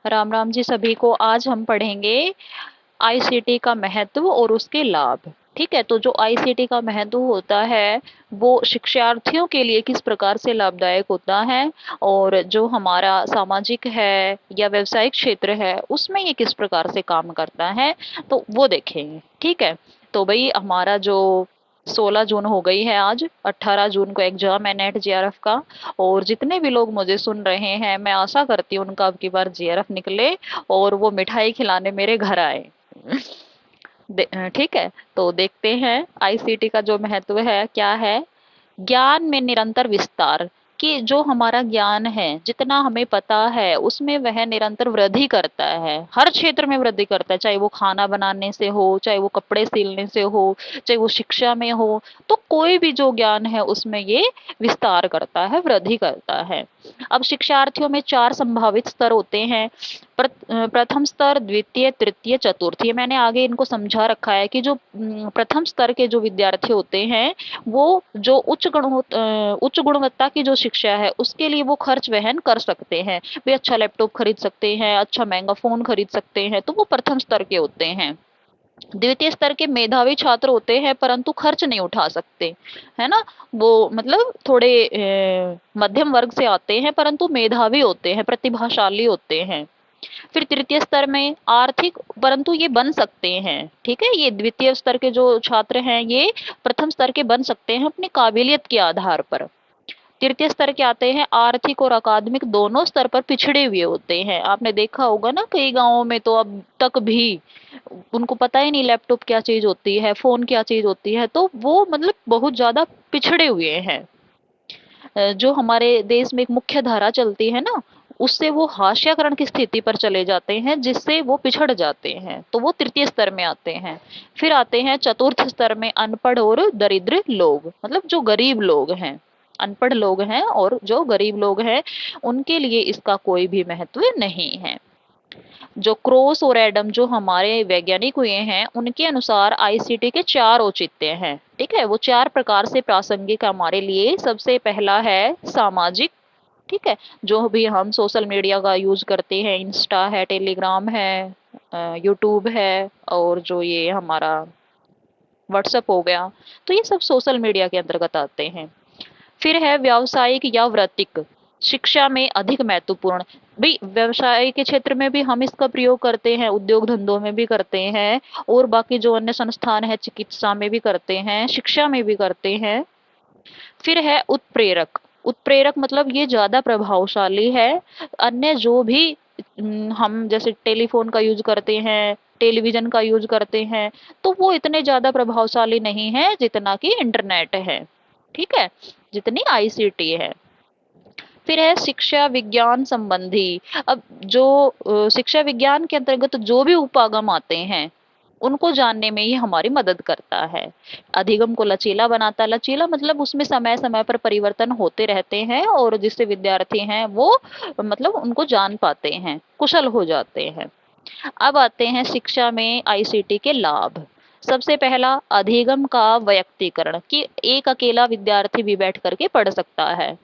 राम राम जी सभी को। आज हम पढ़ेंगे आईसीटी का महत्व और उसके लाभ। ठीक है, तो जो आईसीटी का महत्व होता है वो शिक्षार्थियों के लिए किस प्रकार से लाभदायक होता है, और जो हमारा सामाजिक है या व्यवसायिक क्षेत्र है उसमें ये किस प्रकार से काम करता है, तो वो देखेंगे। ठीक है, तो भाई हमारा जो 16 जून हो गई है, आज 18 जून को एग्जाम है नेट जेआरएफ का। और जितने भी लोग मुझे सुन रहे हैं, मैं आशा करती हूँ उनका अब की बार जेआरएफ निकले और वो मिठाई खिलाने मेरे घर आए। ठीक है, तो देखते हैं आईसीटी का जो महत्व है क्या है। ज्ञान में निरंतर विस्तार, कि जो हमारा ज्ञान है जितना हमें पता है उसमें वह निरंतर वृद्धि करता है, हर क्षेत्र में वृद्धि करता है, चाहे वो खाना बनाने से हो, चाहे वो कपड़े सिलने से हो, चाहे वो शिक्षा में हो। तो कोई भी जो ज्ञान है उसमें ये विस्तार करता है, वृद्धि करता है। अब शिक्षार्थियों में 4 संभावित स्तर होते हैं। प्रथम स्तर, द्वितीय, तृतीय, चतुर्थ। ये मैंने आगे इनको समझा रखा है कि जो प्रथम स्तर के जो विद्यार्थी होते हैं वो जो उच्च गुणवत्ता की जो शिक्षा है उसके लिए वो खर्च वहन कर सकते हैं। वे अच्छा लैपटॉप खरीद सकते हैं, अच्छा महंगा फोन खरीद सकते हैं, तो वो प्रथम स्तर के होते हैं। द्वितीय स्तर के मेधावी छात्र होते हैं परंतु खर्च नहीं उठा सकते, है ना। वो मतलब थोड़े मध्यम वर्ग से आते हैं परंतु मेधावी होते हैं, प्रतिभाशाली होते हैं। फिर तृतीय स्तर में आर्थिक, परंतु ये बन सकते हैं। ठीक है, ये द्वितीय स्तर के जो छात्र हैं ये प्रथम स्तर के बन सकते हैं अपनी काबिलियत के आधार पर। तृतीय स्तर के आते हैं आर्थिक और अकादमिक दोनों स्तर पर पिछड़े हुए होते हैं। आपने देखा होगा ना, कई गांवों में तो अब तक भी उनको पता ही नहीं लैपटॉप क्या चीज होती है, फोन क्या चीज होती है, तो वो मतलब बहुत ज्यादा पिछड़े हुए हैं। जो हमारे देश में एक मुख्य धारा चलती है ना, उससे वो हास्याकरण की स्थिति पर चले जाते हैं, जिससे वो पिछड़ जाते हैं, तो वो तृतीय स्तर में आते हैं। फिर आते हैं चतुर्थ स्तर में अनपढ़ और दरिद्र लोग, मतलब जो गरीब लोग हैं, अनपढ़ लोग हैं और जो गरीब लोग हैं, उनके लिए इसका कोई भी महत्व नहीं है। जो क्रोस और एडम जो हमारे वैज्ञानिक हुए हैं उनके अनुसार आईसीटी के 4 औचित्य हैं। ठीक है, वो 4 प्रकार से प्रासंगिक हमारे लिए। सबसे पहला है सामाजिक। ठीक है, जो भी हम सोशल मीडिया का यूज करते हैं, इंस्टा है, टेलीग्राम है, यूट्यूब है, और जो ये हमारा व्हाट्सएप हो गया, तो ये सब सोशल मीडिया के अंतर्गत आते हैं। फिर है व्यावसायिक या वृत्तिक, शिक्षा में अधिक महत्वपूर्ण। भाई व्यवसाय के क्षेत्र में भी हम इसका प्रयोग करते हैं, उद्योग धंधों में भी करते हैं, और बाकी जो अन्य संस्थान है चिकित्सा में भी करते हैं, शिक्षा में भी करते हैं। फिर है उत्प्रेरक। उत्प्रेरक मतलब ये ज्यादा प्रभावशाली है। अन्य जो भी हम जैसे टेलीफोन का यूज करते हैं, टेलीविजन का यूज करते हैं, तो वो इतने ज्यादा प्रभावशाली नहीं है जितना कि इंटरनेट है। ठीक है, जितनी आईसीटी है। फिर है शिक्षा विज्ञान संबंधी। अब जो शिक्षा विज्ञान के अंतर्गत जो भी उपागम आते हैं उनको जानने में ये हमारी मदद करता है। अधिगम को लचीला बनाता है। लचीला मतलब उसमें समय समय पर परिवर्तन होते रहते हैं, और जिससे विद्यार्थी हैं वो मतलब उनको जान पाते हैं, कुशल हो जाते हैं। अब आते हैं शिक्षा में आईसीटी के लाभ। सबसे पहला अधिगम का व्यक्तिकरण, कि एक अकेला विद्यार्थी भी बैठ करके पढ़ सकता है।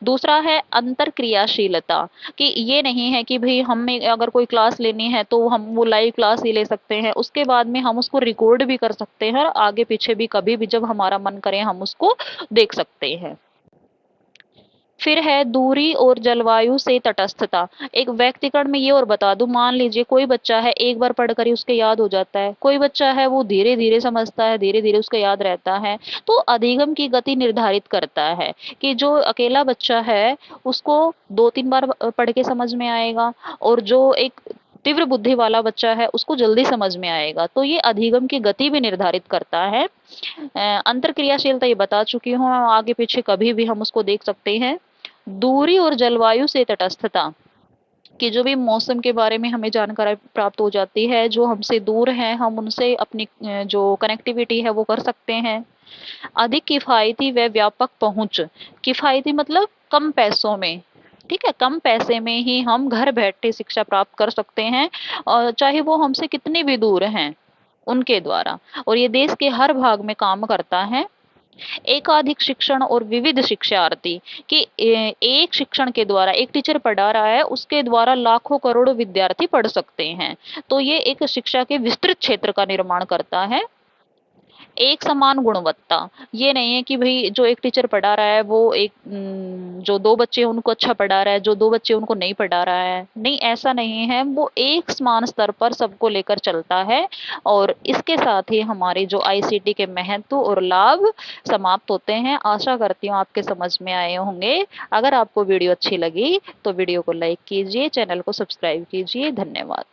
दूसरा है अंतर क्रियाशीलता, कि ये नहीं है कि भाई हमें अगर कोई क्लास लेनी है तो हम वो लाइव क्लास ही ले सकते हैं, उसके बाद में हम उसको रिकॉर्ड भी कर सकते हैं और आगे पीछे भी कभी भी जब हमारा मन करे हम उसको देख सकते हैं। फिर है दूरी और जलवायु से तटस्थता। एक व्यक्तिगत में ये और बता दूं, मान लीजिए कोई बच्चा है एक बार पढ़कर ही उसके याद हो जाता है, कोई बच्चा है वो धीरे धीरे समझता है, धीरे धीरे उसको याद रहता है। तो अधिगम की गति निर्धारित करता है कि जो अकेला बच्चा है उसको 2-3 बार पढ़ के समझ में आएगा, और जो एक तीव्र बुद्धि वाला बच्चा है उसको जल्दी समझ में आएगा। तो ये अधिगम की गति भी निर्धारित करता है। अंतर क्रियाशीलता ये बता चुकी हूँ, आगे पीछे कभी भी हम उसको देख सकते हैं। दूरी और जलवायु से तटस्थता, कि जो भी मौसम के बारे में हमें जानकारी प्राप्त हो जाती है, जो हमसे दूर हैं हम उनसे अपनी जो कनेक्टिविटी है वो कर सकते हैं। अधिक किफायती व व्यापक पहुंच। किफायती मतलब कम पैसों में। ठीक है, कम पैसे में ही हम घर बैठे शिक्षा प्राप्त कर सकते हैं, और चाहे वो हमसे कितनी भी दूर हैं उनके द्वारा। और ये देश के हर भाग में काम करता है। एकाधिक शिक्षण और विविध शिक्षार्थी कि एक शिक्षण के द्वारा एक टीचर पढ़ा रहा है, उसके द्वारा लाखों करोड़ों विद्यार्थी पढ़ सकते हैं। तो ये एक शिक्षा के विस्तृत क्षेत्र का निर्माण करता है। एक समान गुणवत्ता, ये नहीं है कि भाई जो एक टीचर पढ़ा रहा है वो एक जो दो बच्चे हैं उनको अच्छा पढ़ा रहा है, जो दो बच्चे उनको नहीं पढ़ा रहा है, नहीं ऐसा नहीं है, वो एक समान स्तर पर सबको लेकर चलता है। और इसके साथ ही हमारे जो आईसीटी के महत्व और लाभ समाप्त होते हैं। आशा करती हूँ आपके समझ में आए होंगे। अगर आपको वीडियो अच्छी लगी तो वीडियो को लाइक कीजिए, चैनल को सब्सक्राइब कीजिए। धन्यवाद।